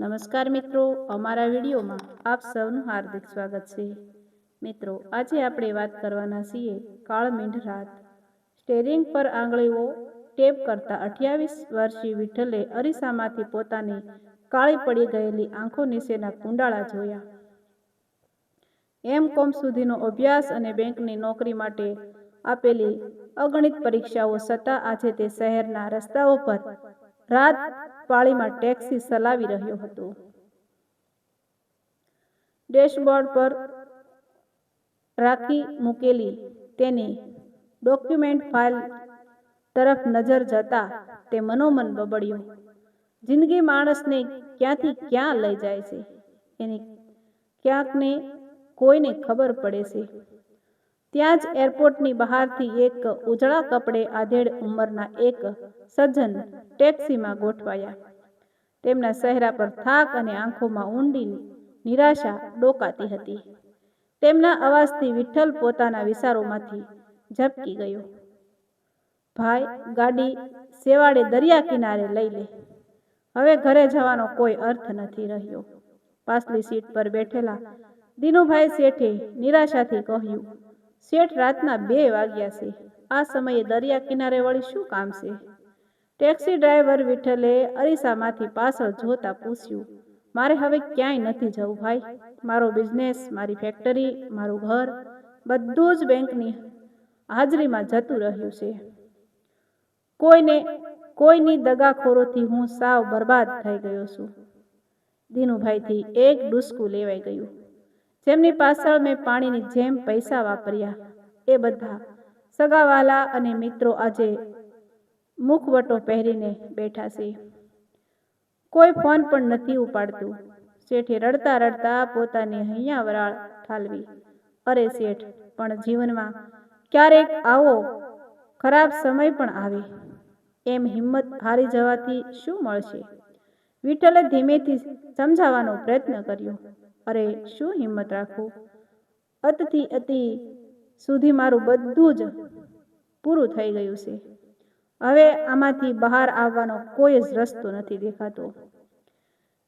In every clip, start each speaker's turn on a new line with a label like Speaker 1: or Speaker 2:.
Speaker 1: નમસ્કાર મિત્રો, અમારા વિડીયોમાં આપ સૌનું હાર્દિક સ્વાગત છે। મિત્રો, આજે આપણે વાત કરવાના છીએ કાળમીંઢ રાત। સ્ટેરિંગ પર આંગળીઓ ટેપ કરતા 28 વર્ષીય વિઠ્ઠલે અરીસામાંથી પોતાની કાળી પડી ગયેલી આંખો નીચેના કુંડાળા જોયા। M.Com સુધીનો અભ્યાસ અને બેંકની નોકરી માટે આપેલી અગણિત પરીક્ષાઓ છતાં આજે તે શહેરના રસ્તાઓ પર રાત પાળીમાં ટેક્સી ચલાવી રહ્યો હતો। ડેશબોર્ડ પર રાખી મૂકેલી તેની ડોક્યુમેન્ટ ફાઇલ તરફ નજર જતા તે મનોમન બબડ્યો, જિંદગી માણસને ક્યાંથી ક્યાં લઈ જાય છે એની ક્યાંકને કોઈને ખબર પડે છે। ત્યાં જ એરપોર્ટની બહારથી એક ઉજળા કપડે આધેડ ઉંમરના એક સજ્જન ટેક્સીમાં ગોઠવાયા। તેમના ચહેરા પર થાક અને આંખોમાં ઊંડી નિરાશા ડોકાતી હતી। તેમના અવાજથી વિઠ્ઠલ પોતાના વિચારોમાંથી ઝબકી ગયો। ભાઈ, ગાડી છેવાડે દરિયા કિનારે લઈ લે, હવે ઘરે જવાનો કોઈ અર્થ નથી રહ્યો। પાછલી સીટ પર બેઠેલા દિનુભાઈ શેઠે નિરાશાથી કહ્યું, શેઠ, રાતના 2 વાગ્યા છે, આ સમયે દરિયા કિનારે વળી શું કામ છે? ટેક્સી ડ્રાઈવર વિઠ્ઠલે અરીસામાંથી પાછળ જોતા પૂછ્યું, મારે હવે ક્યાંય નથી જવું ભાઈ, મારો બિઝનેસ, મારી ફેક્ટરી, મારું ઘર બધું જ બેંકની હાજરીમાં જતું રહ્યું છે। કોઈની દગાખોરોથી હું સાવ બરબાદ થઈ ગયો છું। દિનુભાઈથી એક ડૂસકું લેવાઈ ગયું। જેમની પાછળ મેં પાણીની જેમ પૈસા વાપર્યા એ બધા સગાવાલા અને મિત્રો આજે મુખવટો પહેરીને બેઠા છે, કોઈ ફોન પણ નથી ઉપાડતું। શેઠે રડતા રડતા પોતાની હૈયા વરાળ ઠાલવી, અરે શેઠ, પણ જીવનમાં ક્યારેક આવો ખરાબ સમય પણ આવે, એમ હિંમત હારી જવાથી શું મળશે? વિઠ્ઠલે ધીમેથી સમજાવવાનો પ્રયત્ન કર્યો, અરે શું હિંમત રાખું, અતથી અતિ સુધી મારું બધું જ પૂરું થઈ ગયું છે, હવે આમાંથી બહાર આવવાનો કોઈ જ રસ્તો નથી દેખાતો।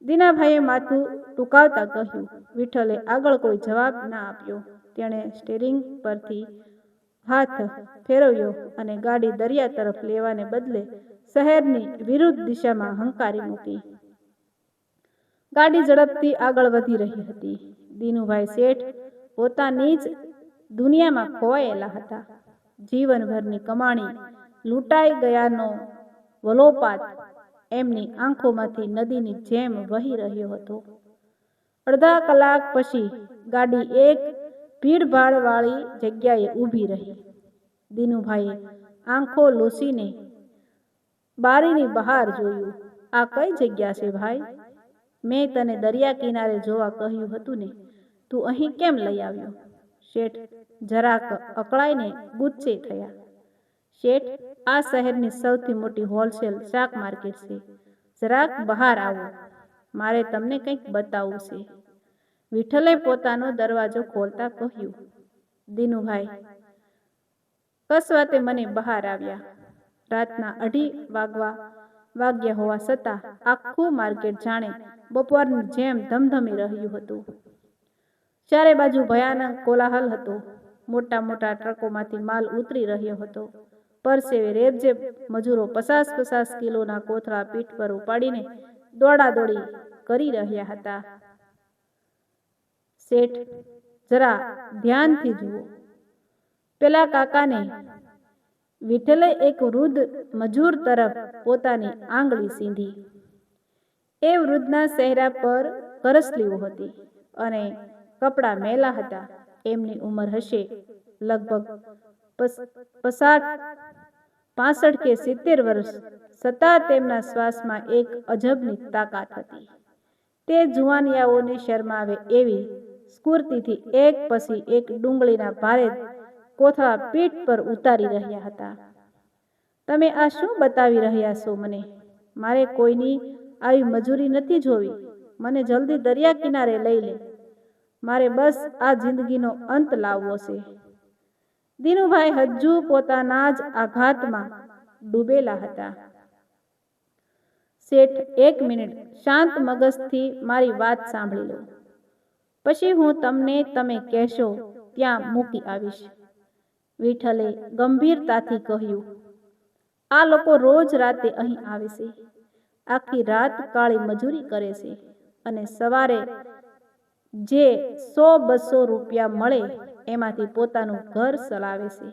Speaker 1: દીનાભાઈએ માથું ટૂંકાવતા કહ્યું। વિઠ્ઠલે આગળ કોઈ જવાબ ના આપ્યો। તેણે સ્ટીયરિંગ પરથી હાથ ફેરવ્યો અને ગાડી દરિયા તરફ લેવાને બદલે શહેરની વિરુદ્ધ દિશામાં હંકારી મૂકી। ગાડી ઝડપથી આગળ વધી રહી હતી। દિનુભાઈ શેઠ પોતાની જ દુનિયામાં ખોવાયેલા હતા। જીવનભરની કમાણી લૂંટાઈ ગયાનો વલોપાત એમની આંખોમાંથી નદીની જેમ વહી રહ્યો હતો। અડધા કલાક પછી ગાડી એક ભીડભાડવાળી જગ્યાએ ઊભી રહી। દિનુભાઈએ આંખો લૂછીને બારીની બહાર જોયું। આ કઈ જગ્યા છે ભાઈ? મેં તને દરિયા કિનારે જોવા કહ્યું હતું ને, તું અહીં કેમ લઈ આવ્યો? શેઠ જરાક અકળાઈને ગુસ્સે થયા। શેઠ, આ શહેરની સૌથી મોટી હોલસેલ શાક માર્કેટ છે, જરાક બહાર આવો, મારે તમને કંઈક બતાવવું છે। વિઠ્ઠલે પોતાનો દરવાજો ખોલતા કહ્યું। દિનુભાઈ કસવાતે મને બહાર આવ્યા। રાતના 2:30 વાગ્યા હોવા છતાં આખું માર્કેટ જાણે બપોરની જેમ ધમધમી રહ્યું હતું। ચારે બાજુ ભયાનક કોલાહલ હતો। મોટા મોટા ટ્રકોમાંથી માલ ઉતરી રહ્યો હતો। પરસેવે રેબઝેબ મજૂરો 50-50 કિલોના કોથળા પીઠ પર ઉપાડીને દોડાદોડી કરી રહ્યા હતા। શેઠ, જરા ધ્યાનથી જુઓ, પેલા કાકાને। વિઠ્ઠલે એક વૃદ્ધ મજૂર તરફ પોતાની આંગળી સીધી। એ વૃદ્ધના ચહેરા પર કરચલીઓ હતી અને કપડાં મેલા હતા। એમની ઉંમર હશે લગભગ 65 કે 70 વર્ષ, છતાં તેમના શ્વાસમાં એક અજબની તાકાત હતી। તે જુવાનિયાઓને શરમાવે એવી સ્ફૂર્તિથી એક પછી એક ડુંગળીના ભારે કોથળા પીઠ પર ઉતારી રહ્યા હતા। તમે આ શું બતાવી રહ્યા છો મને? મારે કોઈની આવી મજૂરી નથી જોવી, મને જલ્દી દરિયા કિનારે લઈ લે, મારે બસ આ જિંદગીનો અંત લાવવો છે। દિનુભાઈ હજુ પોતાના જ આઘાતમાં ડૂબેલા હતા। શેઠ, 1 મિનિટ શાંત મગજથી મારી વાત સાંભળી લો, પછી હું તમને તમે કહેશો ત્યાં મૂકી આવીશ. વિઠ્ઠલે ગંભીરતાથી કહ્યું, આ લોકો રોજ રાતે અહીં આવે છે, આખી રાત કાળી મજૂરી કરે છે અને સવારે જે 100-200 રૂપિયા મળે એમાંથી પોતાનું ઘર ચલાવે છે.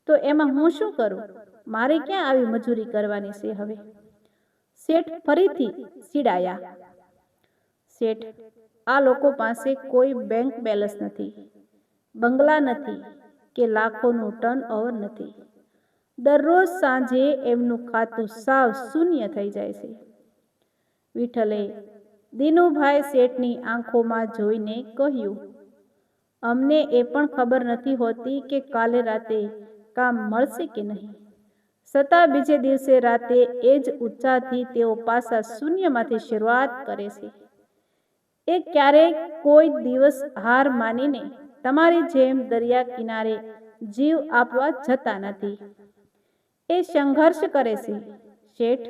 Speaker 1: તો એમાં હું શું કરું? મારે ક્યાં આવી મજૂરી કરવાની છે હવે? શેઠ ફરીથી ચીડાયા. શેઠ, આ લોકો પાસે કોઈ બેંક બેલેન્સ નથી, બંગલા નથી કે લાખોનું ટર્નઓવર નથી. દરરોજ સાંજે એમનું ખાતું સાવ શૂન્ય થઈ જાય છે. વિઠ્ઠલે દિનુભાઈ શેઠની આંખોમાં જોઈને કહ્યું, અમને એ પણ ખબર નથી હોતી કે કાલે રાતે કામ મળશે કે નહીં, છતાં બીજે દિવસે રાતે એ જ ઉત્સાહથી તેઓ પાછા શૂન્યમાંથી શરૂઆત કરે છે. એ ક્યારેય કોઈ દિવસ હાર માનીને તમારી જેમ દરિયા કિનારે જીવ આપવા જતા નથી. એ સંઘર્ષ કરે છે. શેઠ,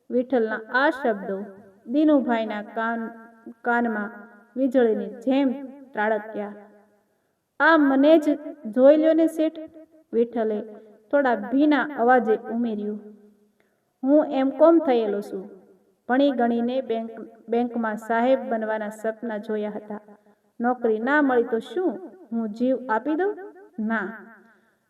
Speaker 1: વિઠ્ઠલના આ શબ્દો દિનુભાઈના કાનમાં વીજળીની જેમ ત્રાટક્યા. આ મને જ જોઈ લ્યો ને શેઠ, વિઠ્ઠલે થોડા ભીના અવાજે ઉમેર્યું. હું M.Com થયેલો છું, ભણી ગણીને બેંકમાં સાહેબ બનવાના સપના જોયા હતા. નોકરી ના મળી તો શું હું જીવ આપી દઉં? ના,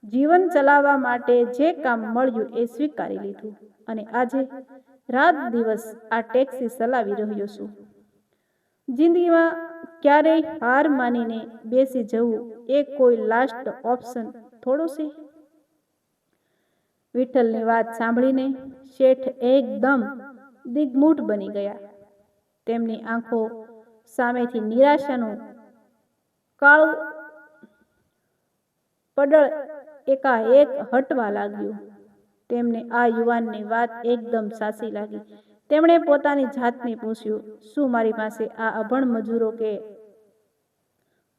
Speaker 1: જીવન ચલાવવા માટે જે કામ મળ્યું એ સ્વીકારી લીધું અને આજે રાત દિવસ આ ટેક્સી ચલાવી રહ્યો છું. જિંદગીમાં ક્યારેય હાર માનીને બેસી જવું એ કોઈ લાસ્ટ ઓપ્શન થોડો છે? વિઠ્ઠલની વાત સાંભળીને શેઠ એકદમ દિગ્મૂઢ બની ગયા. તેમની આંખો સામેથી નિરાશાનું કાળું પડળ એકાએક હટવા લાગ્યું. તેમને આ યુવાનની વાત એકદમ સાચી લાગી. તેમણે પોતાની જાતને પૂછ્યું, શું મારી પાસે આ અભણ મજૂરો કે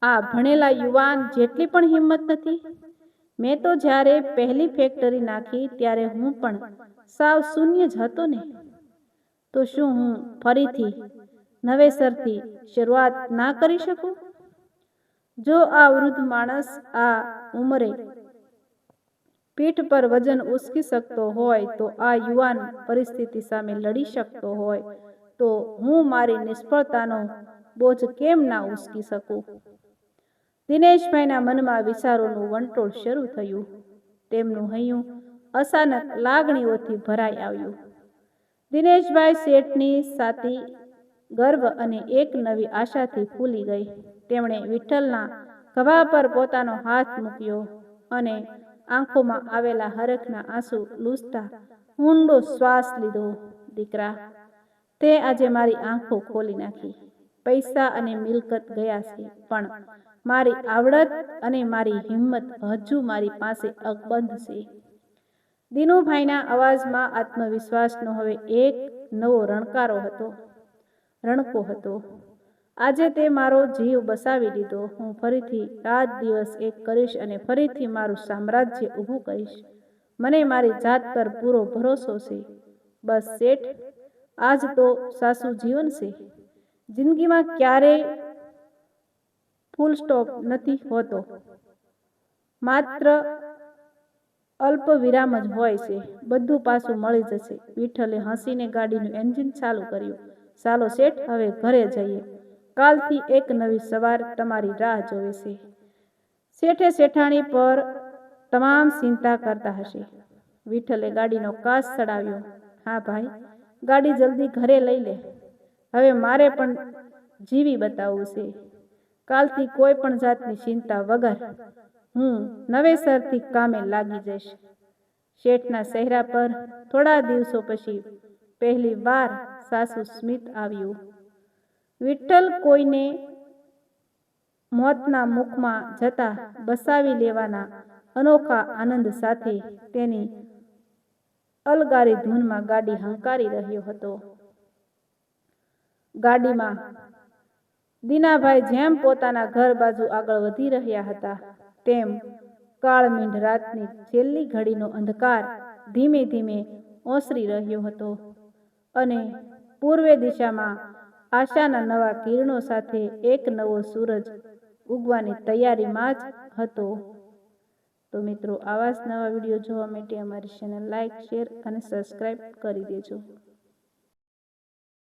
Speaker 1: આ ભણેલા યુવાન જેટલી પણ હિંમત નથી? મેં તો જ્યારે પહેલી ફેક્ટરી નાખી ત્યારે હું પણ સાવ શૂન્ય જ હતો ને. તો શું હું ફરીથી નવેસરથી શરૂઆત ના કરી શકું? જો આ વૃદ્ધ માણસ આ ઉંમરે પીઠ પર વજન ઉચકી શકતો હોય તો આ યુવાન પરિસ્થિતિ સામે લડી શકતો હોય તો હું મારી નિષ્ફળતાનો બોજ કેમ ના ઉચકી શકું? દિનેશભાઈના મનમાં વિચારોનું વંટોળ શરૂ થયું. તેમનું હૈયું અચાનક લાગણીઓથી ભરાઈ આવ્યું. દિનેશભાઈ શેઠની છાતી ગર્વ અને એક નવી આશાથી ફૂલી ગઈ. તેમણે વિઠ્ઠલના ખભા પર પોતાનો હાથ મૂક્યો અને આંખોમાં આવેલા હરખના આંસુ લૂછતા ઊંડો શ્વાસ લીધો. દીકરા, તે આજે મારી આંખો ખોલી નાખી. પૈસા અને મિલકત ગયા છે, પણ મારી આવડત અને મારી હિંમત હજુ મારી પાસે અકબંધ છે. દિનુભાઈના અવાજમાં આત્મવિશ્વાસનો હવે એક નવો રણકો હતો. આજે તે મારો જીવ બચાવી લીધો. હું ફરીથી રાત દિવસ એક કરીશ અને ફરીથી મારું સામ્રાજ્ય ઊભું કરીશ. મને મારી જાત પર પૂરો ભરોસો છે. બસ શેઠ, આજ તો સાચું જીવન છે. જિંદગીમાં ક્યારેય ફૂલ સ્ટોપ નથી હોતો, માત્ર અલ્પ વિરામ જ હોય છે. બધું પાછું મળી જશે. વિઠ્ઠલે હસીને ગાડીનું એન્જિન ચાલુ કર્યું. ચાલો શેઠ, હવે ઘરે જઈએ. કાલથી એક નવી સવાર તમારી રાહ જોવે છે. શેઠે શેઠાણી પર તમામ ચિંતા કરતા હશે. વિઠ્ઠલે ગાડીનો કાચ ચડાવ્યો. હા ભાઈ, ગાડી જલ્દી ઘરે લઈ લે. હવે મારે પણ જીવી બતાવવું છે. કાલથી કોઈ પણ જાતની ચિંતા વગર હું નવેસરથી કામે લાગી જઈશ. શેઠના ચહેરા પર થોડા દિવસો પછી પહેલી વાર સાચું સ્મિત આવ્યું. વિઠ્ઠલ કોઈને મોતના મુખમાં જતા બચાવી લેવાના અનોખા આનંદ સાથે તેની અલગારી ધૂનમાં ગાડી હંકારી રહ્યો હતો. ગાડીમાં દીનાભાઈ જેમ પોતાના ઘર બાજુ આગળ વધી રહ્યા હતા તેમ કાળમીંઢ રાતની છેલ્લી ઘડીનો અંધકાર ધીમે ધીમે ઓસરી રહ્યો હતો. અને પૂર્વે દિશામાં આશાના નવા કિરણો સાથે એક નવો સૂરજ ઉગવાની તૈયારીમાં જ હતો. તો મિત્રો, આવા જ નવા વિડીયો જોવા માટે અમારી ચેનલ લાઇક, શેર અને સબસ્ક્રાઈબ કરી દેજો.